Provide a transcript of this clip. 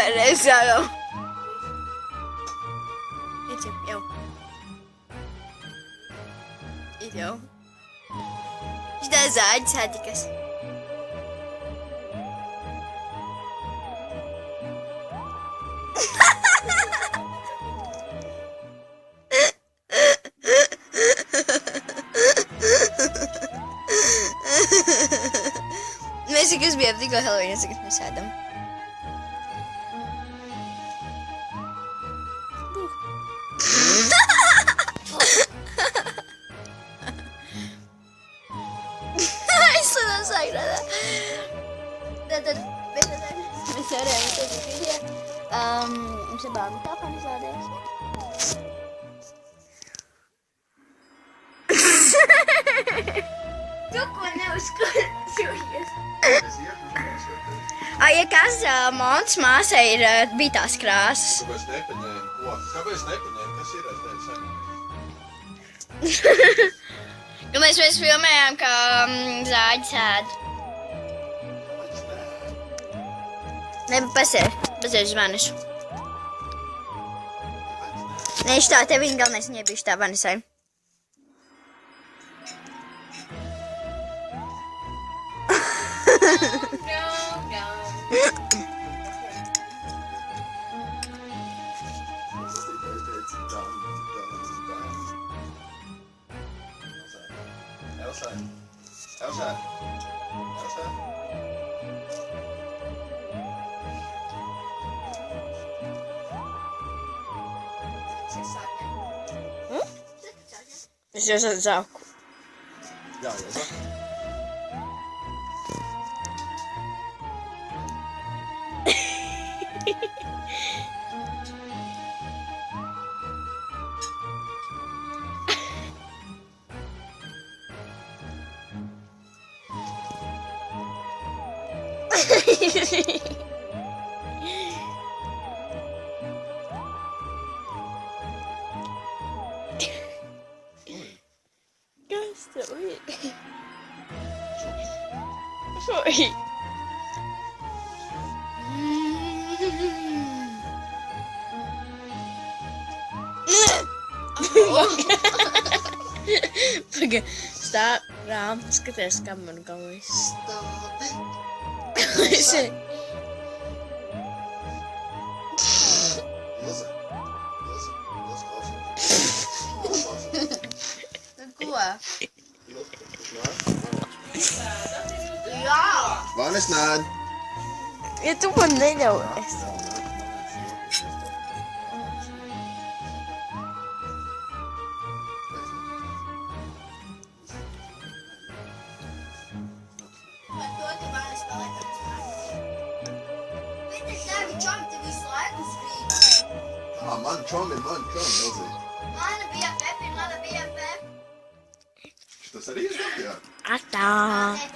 Es jau. Ir jau. Ir jau. Šitā zāģis atikas. Mēs tikai bijām tikko Halloween, tagad mēs ēdam. Aizsūdām sākrādā. Tātad, mēs varējām tagad video. Mums ir bērnu tāpām izrādījās. Tu ko neuzklausījies? Ja kas Monts māsai bija tās krāsas? Kāpēc nepaņēmi? Ko? Kāpēc nepaņēmi? Kas ir Kad mēs filmējām, kā zāģis ēd. Ne, pasēž zvanišu. Ne, šitā te viņa galvenais viņa bija šitā vanisai. Elsa. Es jau sāku. Jā, Elsa. Kas tev ir? Oi. Paga, stāv rām, skaties, kā man galvas. Stāvi. Elsa. Ko? Jā! Vanis nēd. Ja tu man neļaujies. Par to, ka Vanis paliek atspēks. Bet es tevi čom te visu laiku sprīd. Man čomi, Elsa. Mana BFF ir mana BFF. Tas arī ir jā. Atā. Nē, to